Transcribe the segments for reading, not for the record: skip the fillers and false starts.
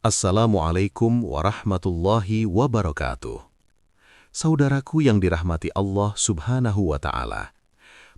Assalamualaikum warahmatullahi wabarakatuh. Saudaraku yang dirahmati Allah Subhanahu wa Ta'ala,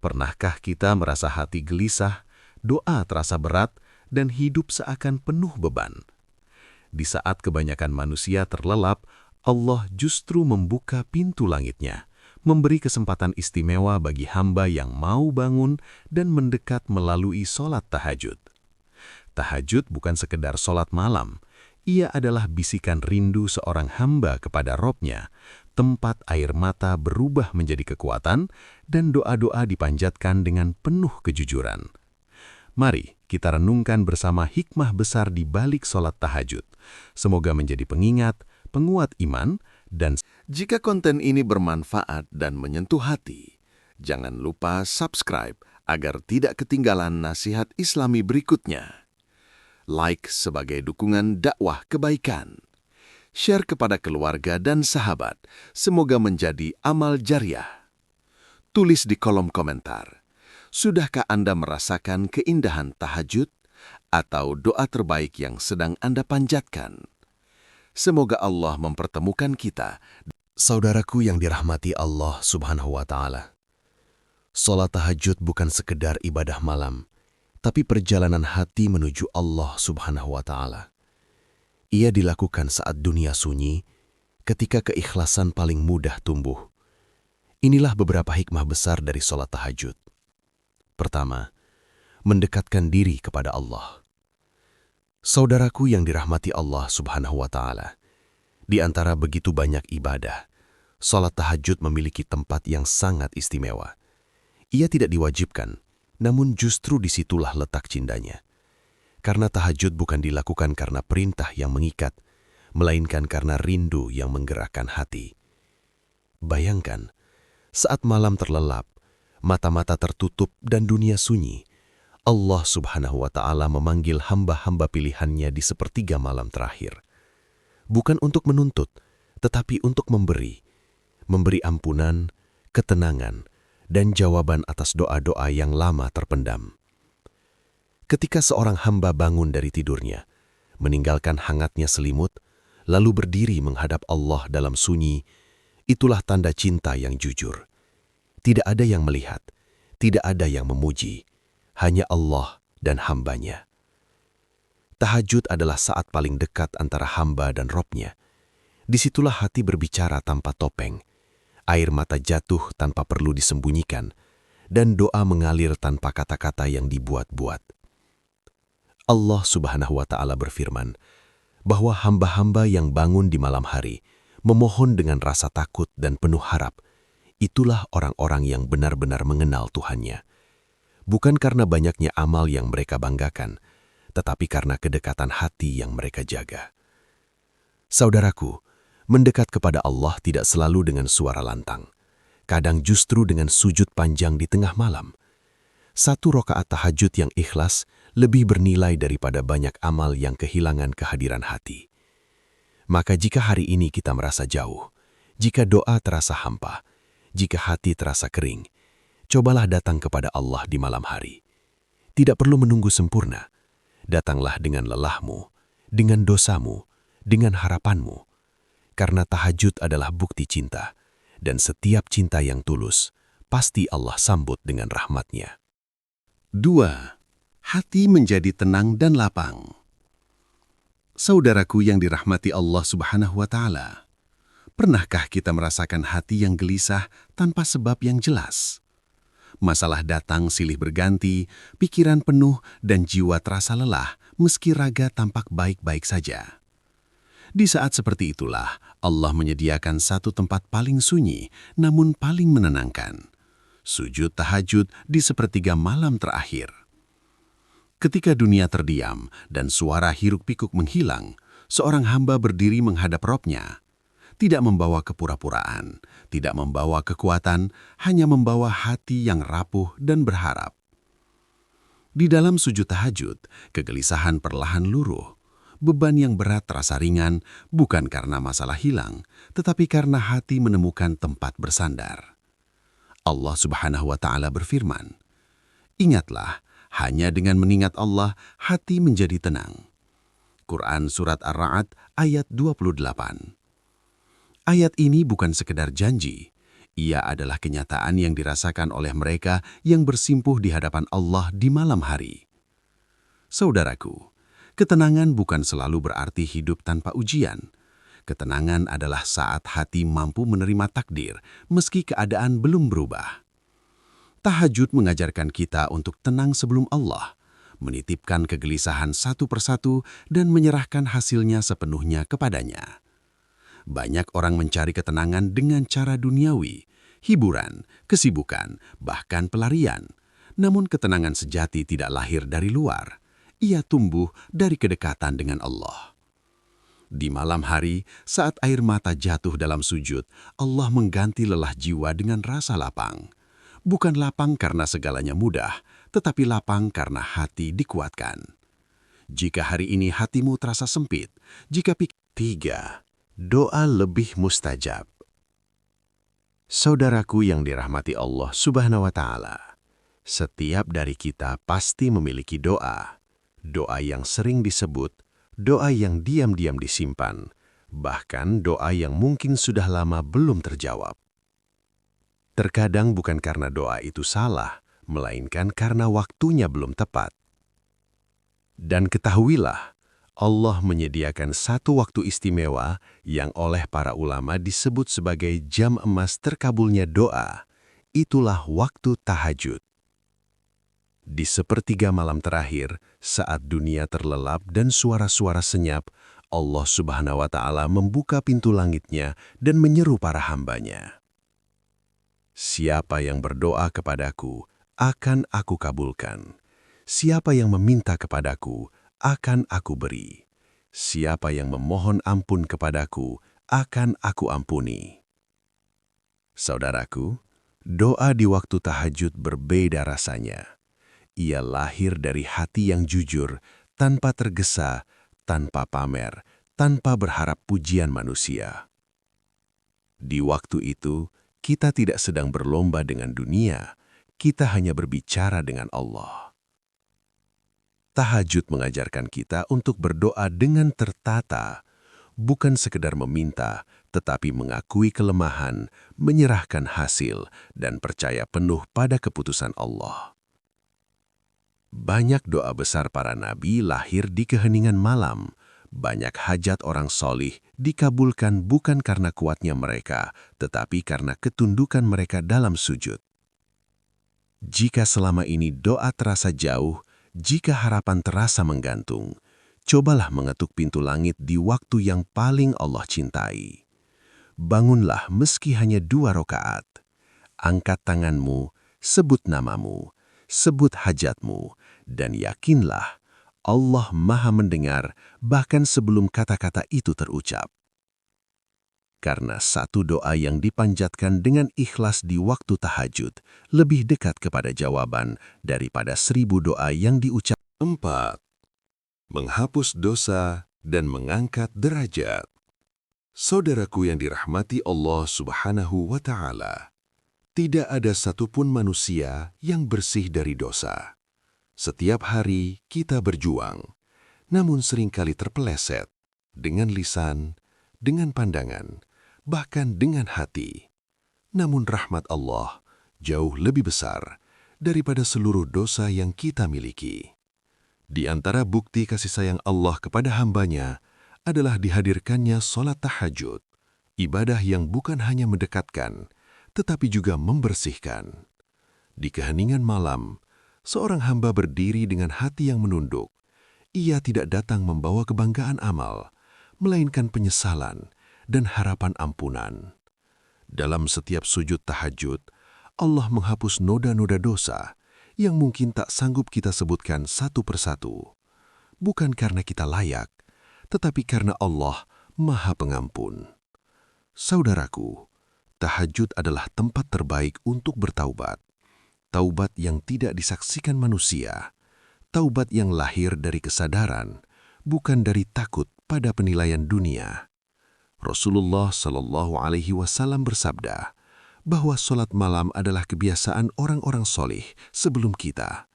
pernahkah kita merasa hati gelisah, doa terasa berat, dan hidup seakan penuh beban? Di saat kebanyakan manusia terlelap, Allah justru membuka pintu langitnya, memberi kesempatan istimewa bagi hamba yang mau bangun dan mendekat melalui sholat tahajud. Tahajud bukan sekedar sholat malam. Ia adalah bisikan rindu seorang hamba kepada Robnya, tempat air mata berubah menjadi kekuatan dan doa-doa dipanjatkan dengan penuh kejujuran. Mari kita renungkan bersama hikmah besar di balik sholat tahajud. Semoga menjadi pengingat, penguat iman, dan Jika konten ini bermanfaat dan menyentuh hati, jangan lupa subscribe agar tidak ketinggalan nasihat Islami berikutnya. Like sebagai dukungan dakwah kebaikan. Share kepada keluarga dan sahabat, semoga menjadi amal jariah. Tulis di kolom komentar, sudahkah Anda merasakan keindahan tahajud atau doa terbaik yang sedang Anda panjatkan? Semoga Allah mempertemukan kita. Saudaraku yang dirahmati Allah Subhanahu wa Ta'ala, sholat tahajud bukan sekedar ibadah malam, tapi perjalanan hati menuju Allah Subhanahu wa Ta'ala. Ia dilakukan saat dunia sunyi, ketika keikhlasan paling mudah tumbuh. Inilah beberapa hikmah besar dari sholat tahajud. Pertama, mendekatkan diri kepada Allah. Saudaraku yang dirahmati Allah Subhanahu wa Ta'ala, di antara begitu banyak ibadah, sholat tahajud memiliki tempat yang sangat istimewa. Ia tidak diwajibkan, namun justru disitulah letak cindanya. Karena tahajud bukan dilakukan karena perintah yang mengikat, melainkan karena rindu yang menggerakkan hati. Bayangkan, saat malam terlelap, mata-mata tertutup dan dunia sunyi, Allah Subhanahu wa Ta'ala memanggil hamba-hamba pilihannya di sepertiga malam terakhir. Bukan untuk menuntut, tetapi untuk memberi ampunan, ketenangan, dan jawaban atas doa-doa yang lama terpendam. Ketika seorang hamba bangun dari tidurnya, meninggalkan hangatnya selimut, lalu berdiri menghadap Allah dalam sunyi, itulah tanda cinta yang jujur. Tidak ada yang melihat, tidak ada yang memuji, hanya Allah dan hambanya. Tahajud adalah saat paling dekat antara hamba dan Robnya. Disitulah hati berbicara tanpa topeng, air mata jatuh tanpa perlu disembunyikan, dan doa mengalir tanpa kata-kata yang dibuat-buat. Allah Subhanahu wa Ta'ala berfirman bahwa hamba-hamba yang bangun di malam hari, memohon dengan rasa takut dan penuh harap, itulah orang-orang yang benar-benar mengenal Tuhannya. Bukan karena banyaknya amal yang mereka banggakan, tetapi karena kedekatan hati yang mereka jaga. Saudaraku, mendekat kepada Allah tidak selalu dengan suara lantang. Kadang justru dengan sujud panjang di tengah malam. Satu rakaat tahajud yang ikhlas lebih bernilai daripada banyak amal yang kehilangan kehadiran hati. Maka jika hari ini kita merasa jauh, jika doa terasa hampa, jika hati terasa kering, cobalah datang kepada Allah di malam hari. Tidak perlu menunggu sempurna. Datanglah dengan lelahmu, dengan dosamu, dengan harapanmu. Karena tahajud adalah bukti cinta, dan setiap cinta yang tulus, pasti Allah sambut dengan rahmat-Nya. 2. Hati menjadi tenang dan lapang. Saudaraku yang dirahmati Allah Subhanahu wa Ta'ala, pernahkah kita merasakan hati yang gelisah tanpa sebab yang jelas? Masalah datang silih berganti, pikiran penuh dan jiwa terasa lelah meski raga tampak baik-baik saja. Di saat seperti itulah Allah menyediakan satu tempat paling sunyi namun paling menenangkan. Sujud tahajud di sepertiga malam terakhir. Ketika dunia terdiam dan suara hiruk-pikuk menghilang, seorang hamba berdiri menghadap Robnya. Tidak membawa kepura-puraan, tidak membawa kekuatan, hanya membawa hati yang rapuh dan berharap. Di dalam sujud tahajud, kegelisahan perlahan luruh. Beban yang berat terasa ringan bukan karena masalah hilang, tetapi karena hati menemukan tempat bersandar. Allah Subhanahu wa Ta'ala berfirman, "Ingatlah, hanya dengan mengingat Allah, hati menjadi tenang." Quran Surat Ar-Ra'd ayat 28. Ayat ini bukan sekedar janji, ia adalah kenyataan yang dirasakan oleh mereka yang bersimpuh di hadapan Allah di malam hari. Saudaraku, ketenangan bukan selalu berarti hidup tanpa ujian. Ketenangan adalah saat hati mampu menerima takdir meski keadaan belum berubah. Tahajud mengajarkan kita untuk tenang sebelum Allah, menitipkan kegelisahan satu persatu dan menyerahkan hasilnya sepenuhnya kepadanya. Banyak orang mencari ketenangan dengan cara duniawi, hiburan, kesibukan, bahkan pelarian. Namun ketenangan sejati tidak lahir dari luar. Ia tumbuh dari kedekatan dengan Allah. Di malam hari, saat air mata jatuh dalam sujud, Allah mengganti lelah jiwa dengan rasa lapang. Bukan lapang karena segalanya mudah, tetapi lapang karena hati dikuatkan. Jika hari ini hatimu terasa sempit, jika tiga, doa lebih mustajab. Saudaraku yang dirahmati Allah Subhanahu wa Ta'ala, setiap dari kita pasti memiliki doa. Doa yang sering disebut, doa yang diam-diam disimpan, bahkan doa yang mungkin sudah lama belum terjawab. Terkadang bukan karena doa itu salah, melainkan karena waktunya belum tepat. Dan ketahuilah, Allah menyediakan satu waktu istimewa yang oleh para ulama disebut sebagai jam emas terkabulnya doa. Itulah waktu tahajud. Di sepertiga malam terakhir, saat dunia terlelap dan suara-suara senyap, Allah Subhanahu wa Ta'ala membuka pintu langitnya dan menyeru para hambanya. Siapa yang berdoa kepadaku, akan aku kabulkan. Siapa yang meminta kepadaku, akan aku beri. Siapa yang memohon ampun kepadaku, akan aku ampuni. Saudaraku, doa di waktu tahajud berbeda rasanya. Ia lahir dari hati yang jujur, tanpa tergesa, tanpa pamer, tanpa berharap pujian manusia. Di waktu itu, kita tidak sedang berlomba dengan dunia, kita hanya berbicara dengan Allah. Tahajud mengajarkan kita untuk berdoa dengan tertata, bukan sekedar meminta, tetapi mengakui kelemahan, menyerahkan hasil, dan percaya penuh pada keputusan Allah. Banyak doa besar para nabi lahir di keheningan malam. Banyak hajat orang solih dikabulkan bukan karena kuatnya mereka, tetapi karena ketundukan mereka dalam sujud. Jika selama ini doa terasa jauh, jika harapan terasa menggantung, cobalah mengetuk pintu langit di waktu yang paling Allah cintai. Bangunlah meski hanya 2 rakaat. Angkat tanganmu, sebut namamu, sebut hajatmu, dan yakinlah Allah Maha mendengar bahkan sebelum kata-kata itu terucap. Karena satu doa yang dipanjatkan dengan ikhlas di waktu tahajud lebih dekat kepada jawaban daripada 1000 doa yang diucap. 4. Menghapus dosa dan mengangkat derajat. Saudaraku yang dirahmati Allah Subhanahu wa Ta'ala, tidak ada satupun manusia yang bersih dari dosa. Setiap hari kita berjuang, namun seringkali terpeleset dengan lisan, dengan pandangan, bahkan dengan hati. Namun rahmat Allah jauh lebih besar daripada seluruh dosa yang kita miliki. Di antara bukti kasih sayang Allah kepada hambanya adalah dihadirkannya sholat tahajud, ibadah yang bukan hanya mendekatkan, tetapi juga membersihkan. Di keheningan malam, seorang hamba berdiri dengan hati yang menunduk. Ia tidak datang membawa kebanggaan amal, melainkan penyesalan dan harapan ampunan. Dalam setiap sujud tahajud, Allah menghapus noda-noda dosa yang mungkin tak sanggup kita sebutkan satu persatu. Bukan karena kita layak, tetapi karena Allah Maha Pengampun. Saudaraku, tahajud adalah tempat terbaik untuk bertaubat. Taubat yang tidak disaksikan manusia, taubat yang lahir dari kesadaran, bukan dari takut pada penilaian dunia. Rasulullah Shallallahu Alaihi Wasallam bersabda bahwa sholat malam adalah kebiasaan orang-orang solih sebelum kita,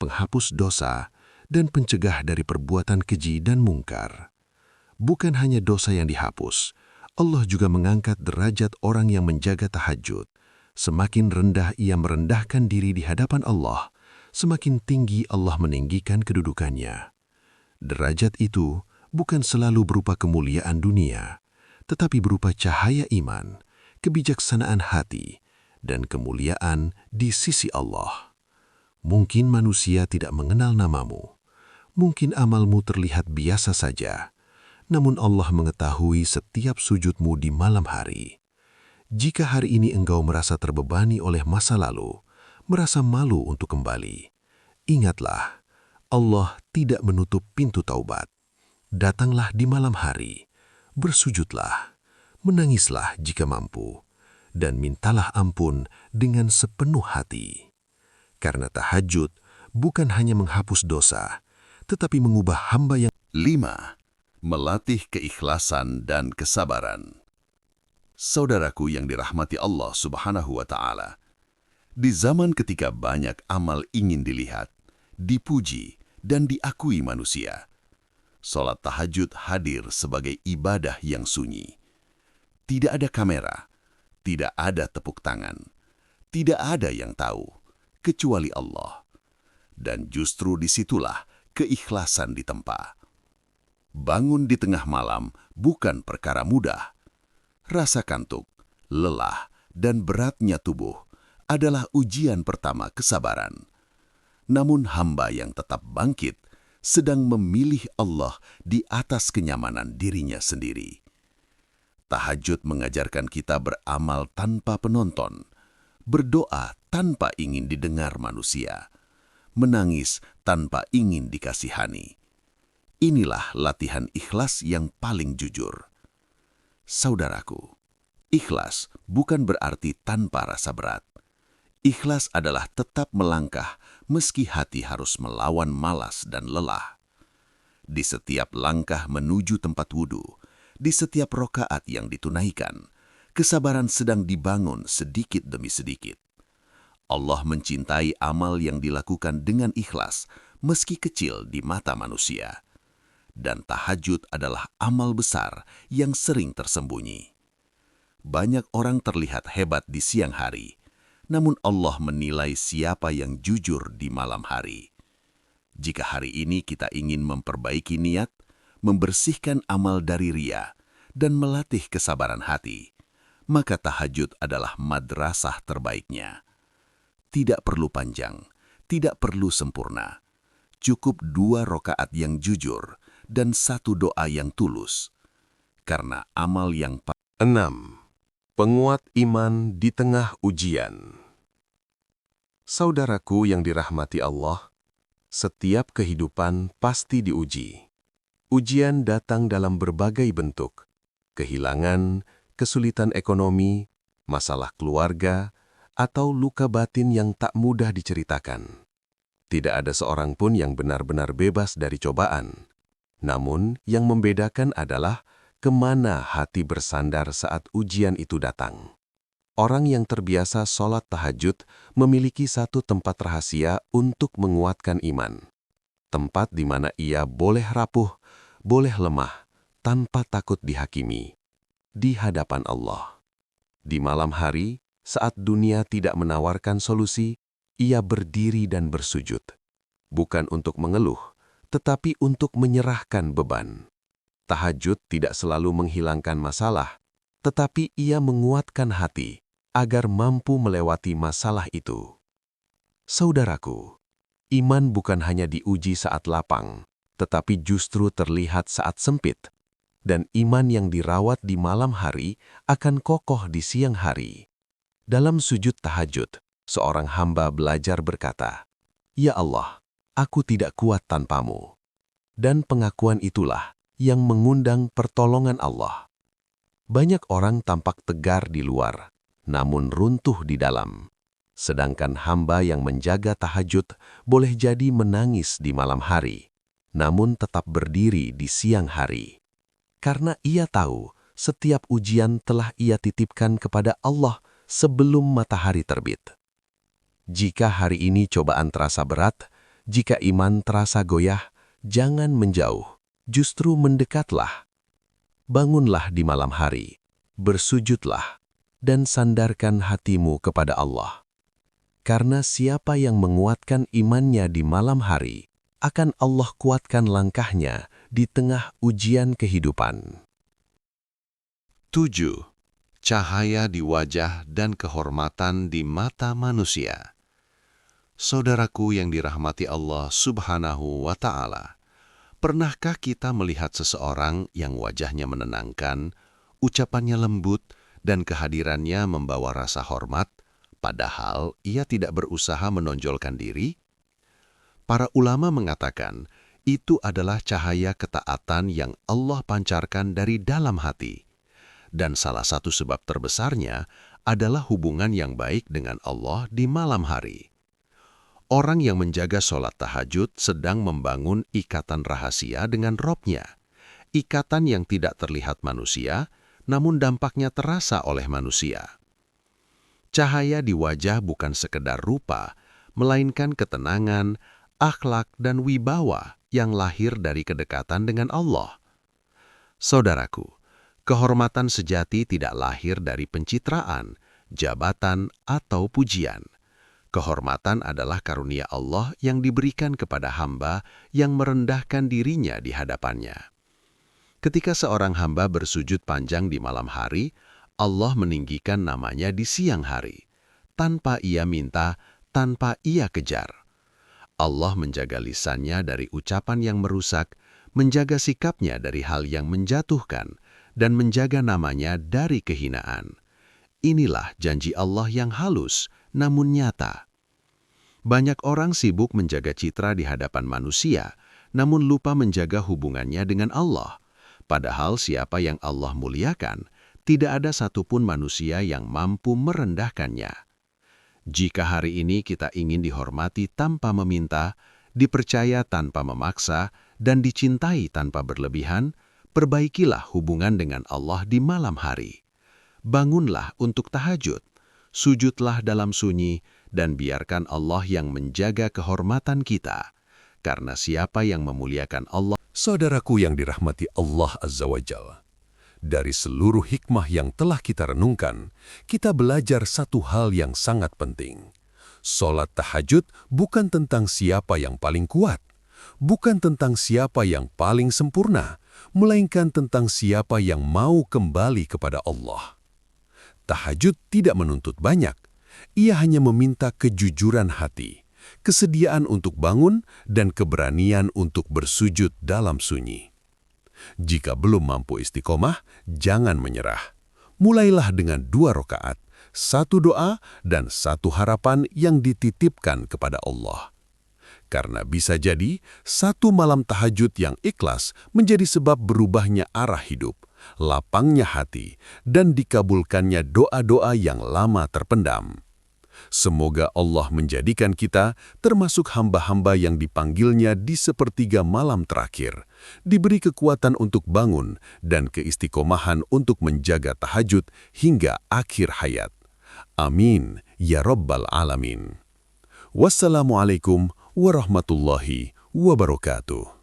penghapus dosa dan pencegah dari perbuatan keji dan mungkar. Bukan hanya dosa yang dihapus, Allah juga mengangkat derajat orang yang menjaga tahajud. Semakin rendah ia merendahkan diri di hadapan Allah, semakin tinggi Allah meninggikan kedudukannya. Derajat itu bukan selalu berupa kemuliaan dunia, tetapi berupa cahaya iman, kebijaksanaan hati, dan kemuliaan di sisi Allah. Mungkin manusia tidak mengenal namamu, mungkin amalmu terlihat biasa saja, namun Allah mengetahui setiap sujudmu di malam hari. Jika hari ini engkau merasa terbebani oleh masa lalu, merasa malu untuk kembali, ingatlah, Allah tidak menutup pintu taubat. Datanglah di malam hari, bersujudlah, menangislah jika mampu, dan mintalah ampun dengan sepenuh hati. Karena tahajud bukan hanya menghapus dosa, tetapi mengubah hamba yang 5. Melatih keikhlasan dan kesabaran. Saudaraku yang dirahmati Allah Subhanahu wa Ta'ala, di zaman ketika banyak amal ingin dilihat, dipuji, dan diakui manusia, sholat tahajud hadir sebagai ibadah yang sunyi. Tidak ada kamera, tidak ada tepuk tangan, tidak ada yang tahu, kecuali Allah. Dan justru disitulah keikhlasan ditempa. Bangun di tengah malam bukan perkara mudah. Rasa kantuk, lelah, dan beratnya tubuh adalah ujian pertama kesabaran. Namun hamba yang tetap bangkit sedang memilih Allah di atas kenyamanan dirinya sendiri. Tahajud mengajarkan kita beramal tanpa penonton, berdoa tanpa ingin didengar manusia, menangis tanpa ingin dikasihani. Inilah latihan ikhlas yang paling jujur. Saudaraku, ikhlas bukan berarti tanpa rasa berat. Ikhlas adalah tetap melangkah meski hati harus melawan malas dan lelah. Di setiap langkah menuju tempat wudhu, di setiap rokaat yang ditunaikan, kesabaran sedang dibangun sedikit demi sedikit. Allah mencintai amal yang dilakukan dengan ikhlas meski kecil di mata manusia. Dan tahajud adalah amal besar yang sering tersembunyi. Banyak orang terlihat hebat di siang hari, namun Allah menilai siapa yang jujur di malam hari. Jika hari ini kita ingin memperbaiki niat, membersihkan amal dari ria, dan melatih kesabaran hati, maka tahajud adalah madrasah terbaiknya. Tidak perlu panjang, tidak perlu sempurna. Cukup 2 rokaat yang jujur dan 1 doa yang tulus. Karena amal yang 6. Penguat iman di tengah ujian. Saudaraku yang dirahmati Allah, setiap kehidupan pasti diuji. Ujian datang dalam berbagai bentuk. Kehilangan, kesulitan ekonomi, masalah keluarga, atau luka batin yang tak mudah diceritakan. Tidak ada seorang pun yang benar-benar bebas dari cobaan. Namun, yang membedakan adalah kemana hati bersandar saat ujian itu datang. Orang yang terbiasa sholat tahajud memiliki satu tempat rahasia untuk menguatkan iman. Tempat di mana ia boleh rapuh, boleh lemah, tanpa takut dihakimi. Di hadapan Allah. Di malam hari, saat dunia tidak menawarkan solusi, ia berdiri dan bersujud. Bukan untuk mengeluh, tetapi untuk menyerahkan beban. Tahajud tidak selalu menghilangkan masalah, tetapi ia menguatkan hati agar mampu melewati masalah itu. Saudaraku, iman bukan hanya diuji saat lapang, tetapi justru terlihat saat sempit. Dan iman yang dirawat di malam hari akan kokoh di siang hari. Dalam sujud tahajud, seorang hamba belajar berkata, "Ya Allah, aku tidak kuat tanpamu." Dan pengakuan itulah yang mengundang pertolongan Allah. Banyak orang tampak tegar di luar, namun runtuh di dalam. Sedangkan hamba yang menjaga tahajud boleh jadi menangis di malam hari, namun tetap berdiri di siang hari. Karena ia tahu setiap ujian telah ia titipkan kepada Allah sebelum matahari terbit. Jika hari ini cobaan terasa berat, Jika iman terasa goyah, jangan menjauh, justru mendekatlah. Bangunlah di malam hari, bersujudlah, dan sandarkan hatimu kepada Allah. Karena siapa yang menguatkan imannya di malam hari, akan Allah kuatkan langkahnya di tengah ujian kehidupan. 7. Cahaya di wajah dan kehormatan di mata manusia. Saudaraku yang dirahmati Allah Subhanahu wa Ta'ala, pernahkah kita melihat seseorang yang wajahnya menenangkan, ucapannya lembut, dan kehadirannya membawa rasa hormat, padahal ia tidak berusaha menonjolkan diri? Para ulama mengatakan, itu adalah cahaya ketaatan yang Allah pancarkan dari dalam hati. Dan salah satu sebab terbesarnya adalah hubungan yang baik dengan Allah di malam hari. Orang yang menjaga sholat tahajud sedang membangun ikatan rahasia dengan Robnya. Ikatan yang tidak terlihat manusia, namun dampaknya terasa oleh manusia. Cahaya di wajah bukan sekedar rupa, melainkan ketenangan, akhlak, dan wibawa yang lahir dari kedekatan dengan Allah. Saudaraku, kehormatan sejati tidak lahir dari pencitraan, jabatan, atau pujian. Kehormatan adalah karunia Allah yang diberikan kepada hamba yang merendahkan dirinya di hadapannya. Ketika seorang hamba bersujud panjang di malam hari, Allah meninggikan namanya di siang hari, tanpa ia minta, tanpa ia kejar. Allah menjaga lisannya dari ucapan yang merusak, menjaga sikapnya dari hal yang menjatuhkan, dan menjaga namanya dari kehinaan. Inilah janji Allah yang halus, namun nyata. Banyak orang sibuk menjaga citra di hadapan manusia, namun lupa menjaga hubungannya dengan Allah. Padahal siapa yang Allah muliakan, tidak ada satupun manusia yang mampu merendahkannya. Jika hari ini kita ingin dihormati tanpa meminta, dipercaya tanpa memaksa, dan dicintai tanpa berlebihan, perbaikilah hubungan dengan Allah di malam hari. Bangunlah untuk tahajud, sujudlah dalam sunyi, dan biarkan Allah yang menjaga kehormatan kita. Karena siapa yang memuliakan Allah. Saudaraku yang dirahmati Allah Azza wa Jalla, dari seluruh hikmah yang telah kita renungkan, kita belajar satu hal yang sangat penting. Salat tahajud bukan tentang siapa yang paling kuat, bukan tentang siapa yang paling sempurna, melainkan tentang siapa yang mau kembali kepada Allah. Tahajud tidak menuntut banyak, ia hanya meminta kejujuran hati, kesediaan untuk bangun, dan keberanian untuk bersujud dalam sunyi. Jika belum mampu istiqomah, jangan menyerah. Mulailah dengan 2 rakaat, 1 doa, dan 1 harapan yang dititipkan kepada Allah. Karena bisa jadi, 1 malam tahajud yang ikhlas menjadi sebab berubahnya arah hidup, lapangnya hati, dan dikabulkannya doa-doa yang lama terpendam. Semoga Allah menjadikan kita termasuk hamba-hamba yang dipanggilnya di sepertiga malam terakhir, diberi kekuatan untuk bangun dan keistiqomahan untuk menjaga tahajud hingga akhir hayat. Amin, ya Rabbal Alamin. Wassalamualaikum warahmatullahi wabarakatuh.